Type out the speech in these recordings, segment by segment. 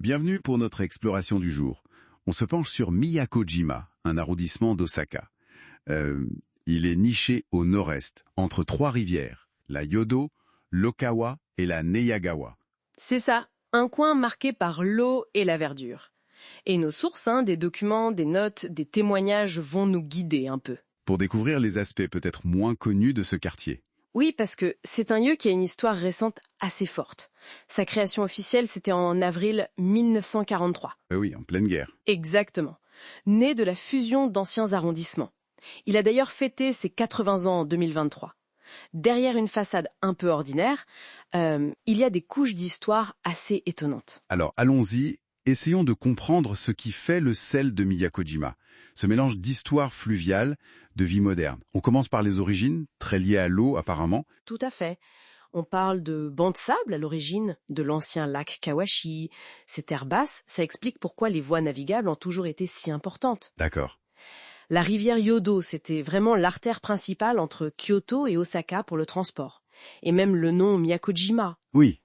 Bienvenue pour notre exploration du jour. On se penche sur Miyakojima, un arrondissement d'Osaka. Il est niché au nord-est, entre trois rivières, la Yodo, l'Okawa et la Neyagawa. C'est ça, un coin marqué par l'eau et la verdure. Et nos sources, des documents, des notes, des témoignages vont nous guider un peu. Pour découvrir les aspects peut-être moins connus de ce quartier. Oui, parce que c'est un lieu qui a une histoire récente assez forte. Sa création officielle, c'était en avril 1943. Oui, en pleine guerre. Exactement. Né de la fusion d'anciens arrondissements. Il a d'ailleurs fêté ses 80 ans en 2023. Derrière une façade un peu ordinaire, il y a des couches d'histoire assez étonnantes. Alors allons-y, essayons de comprendre ce qui fait le sel de Miyakojima. Ce mélange d'histoire fluviale, de vie moderne. On commence par les origines, très liées à l'eau apparemment. Tout à fait. On parle de bancs de sable à l'origine, de l'ancien lac Kawashi. Ces terres basses, ça explique pourquoi les voies navigables ont toujours été si importantes. D'accord. La rivière Yodo, c'était vraiment l'artère principale entre Kyoto et Osaka pour le transport. Et même le nom Miyakojima. Oui.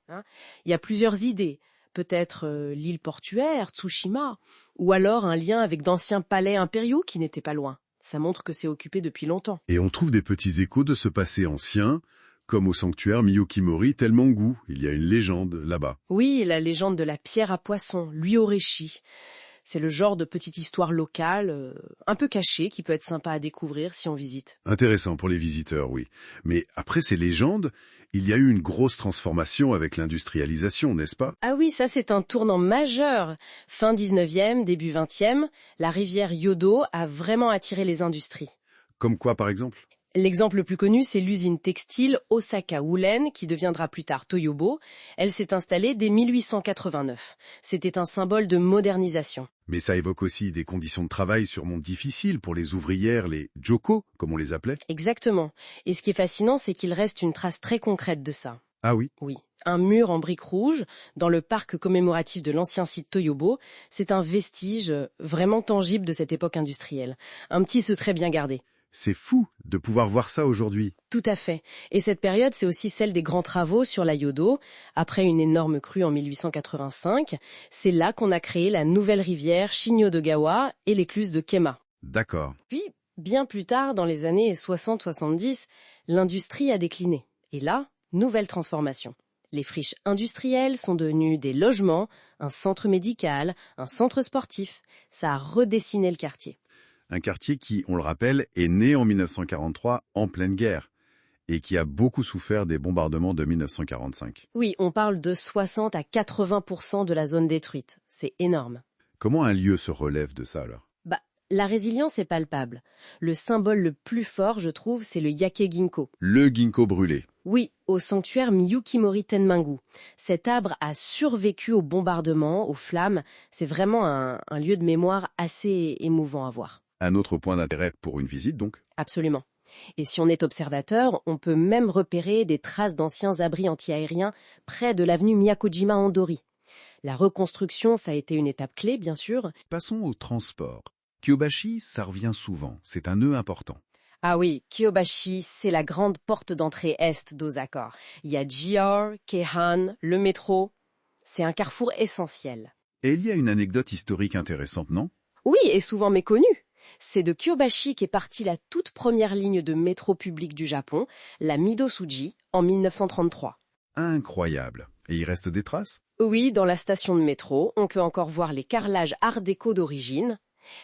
Il y a plusieurs idées. Peut-être l'île portuaire, Tsushima, ou alors un lien avec d'anciens palais impériaux qui n'étaient pas loin. Ça montre que c'est occupé depuis longtemps. Et on trouve des petits échos de ce passé ancien, comme au sanctuaire Miyokimori Telmangu. Il y a une légende là-bas. Oui, la légende de la pierre à poisson, l'Uoreshi. C'est le genre de petite histoire locale, un peu cachée, qui peut être sympa à découvrir si on visite. Intéressant pour les visiteurs, oui. Mais après ces légendes, il y a eu une grosse transformation avec l'industrialisation, n'est-ce pas? Ah oui, ça c'est un tournant majeur. Fin 19e, début 20e, la rivière Yodo a vraiment attiré les industries. Comme quoi, par exemple? L'exemple le plus connu, c'est l'usine textile Osaka Woolen, qui deviendra plus tard Toyobo. Elle s'est installée dès 1889. C'était un symbole de modernisation. Mais ça évoque aussi des conditions de travail sûrement difficiles pour les ouvrières, les joko, comme on les appelait. Exactement. Et ce qui est fascinant, c'est qu'il reste une trace très concrète de ça. Ah oui? Oui. Un mur en briques rouges, dans le parc commémoratif de l'ancien site Toyobo, c'est un vestige vraiment tangible de cette époque industrielle. Un petit secret bien gardé. C'est fou de pouvoir voir ça aujourd'hui. Tout à fait. Et cette période, c'est aussi celle des grands travaux sur la Yodo. Après une énorme crue en 1885, c'est là qu'on a créé la nouvelle rivière Shinyodogawa et l'écluse de Kema. D'accord. Puis, bien plus tard, dans les années 60-70, l'industrie a décliné. Et là, nouvelle transformation. Les friches industrielles sont devenues des logements, un centre médical, un centre sportif. Ça a redessiné le quartier. Un quartier qui, on le rappelle, est né en 1943 en pleine guerre et qui a beaucoup souffert des bombardements de 1945. Oui, on parle de 60 à 80% de la zone détruite. C'est énorme. Comment un lieu se relève de ça alors? La résilience est palpable. Le symbole le plus fort, je trouve, c'est le Yake Ginko. Le ginkgo brûlé. Oui, au sanctuaire Miyukimori Tenmangu. Cet arbre a survécu aux bombardements, aux flammes. C'est vraiment un lieu de mémoire assez émouvant à voir. Un autre point d'intérêt pour une visite donc? Absolument. Et si on est observateur, on peut même repérer des traces d'anciens abris antiaériens près de l'avenue Miyakojima Andori. La reconstruction, ça a été une étape clé, bien sûr. Passons au transport. Kyobashi, ça revient souvent, c'est un nœud important. Ah oui, Kyobashi, c'est la grande porte d'entrée est d'Osaka. Il y a JR, Keihan, le métro. C'est un carrefour essentiel. Et il y a une anecdote historique intéressante, non? Oui, et souvent méconnue. C'est de Kyobashi qu'est partie la toute première ligne de métro public du Japon, la Midosuji, en 1933. Incroyable. Et il reste des traces? Oui, dans la station de métro, on peut encore voir les carrelages art déco d'origine.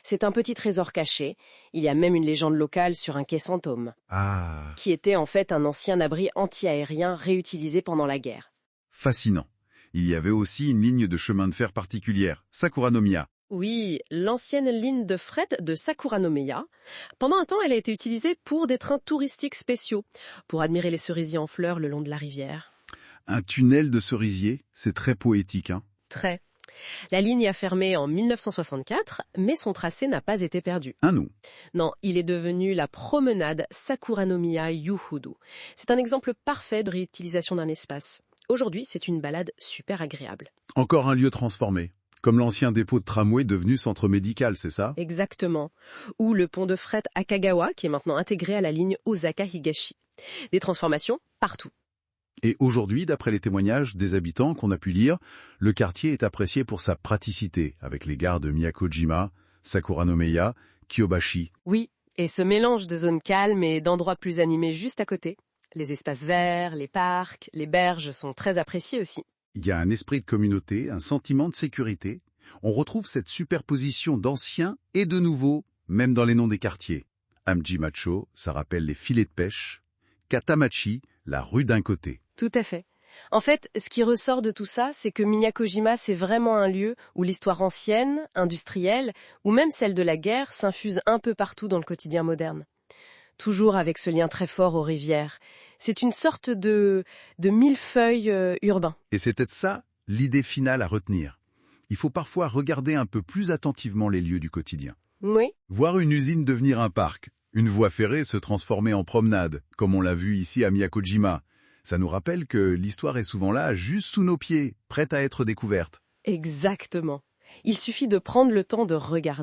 C'est un petit trésor caché. Il y a même une légende locale sur un quai fantôme, Ah, qui était en fait un ancien abri anti-aérien réutilisé pendant la guerre. fascinant. Il y avait aussi une ligne de chemin de fer particulière, Sakuranomiya. Oui, l'ancienne ligne de fret de Sakuranomiya. Pendant un temps, elle a été utilisée pour des trains touristiques spéciaux, pour admirer les cerisiers en fleurs le long de la rivière. Un tunnel de cerisier, c'est très poétique, hein? Très. La ligne a fermé en 1964, mais son tracé n'a pas été perdu. Un nom. Non, il est devenu la promenade Sakuranomiya Yuhudo. C'est un exemple parfait de réutilisation d'un espace. Aujourd'hui, c'est une balade super agréable. Encore un lieu transformé. Comme l'ancien dépôt de tramway devenu centre médical, c'est ça? Exactement. Ou le pont de fret Akagawa, qui est maintenant intégré à la ligne Osaka-Higashi. Des transformations partout. Et aujourd'hui, d'après les témoignages des habitants qu'on a pu lire, le quartier est apprécié pour sa praticité, avec les gares de Miyakojima, Sakuranomeya, Kyobashi. Oui, et ce mélange de zones calmes et d'endroits plus animés juste à côté. Les espaces verts, les parcs, les berges sont très appréciés aussi. Il y a un esprit de communauté, un sentiment de sécurité. On retrouve cette superposition d'anciens et de nouveaux, même dans les noms des quartiers. Amji-macho, ça rappelle les filets de pêche. Katamachi, la rue d'un côté. Tout à fait. En fait, ce qui ressort de tout ça, c'est que Miyakojima, c'est vraiment un lieu où l'histoire ancienne, industrielle, ou même celle de la guerre s'infuse un peu partout dans le quotidien moderne. Toujours avec ce lien très fort aux rivières. C'est une sorte de millefeuille urbain. Et c'est peut-être ça, l'idée finale à retenir. Il faut parfois regarder un peu plus attentivement les lieux du quotidien. Oui, Voir une usine devenir un parc, une voie ferrée se transformer en promenade, comme on l'a vu ici à Miyakojima. Ça nous rappelle que l'histoire est souvent là, juste sous nos pieds, prête à être découverte. exactement. Il suffit de prendre le temps de regarder.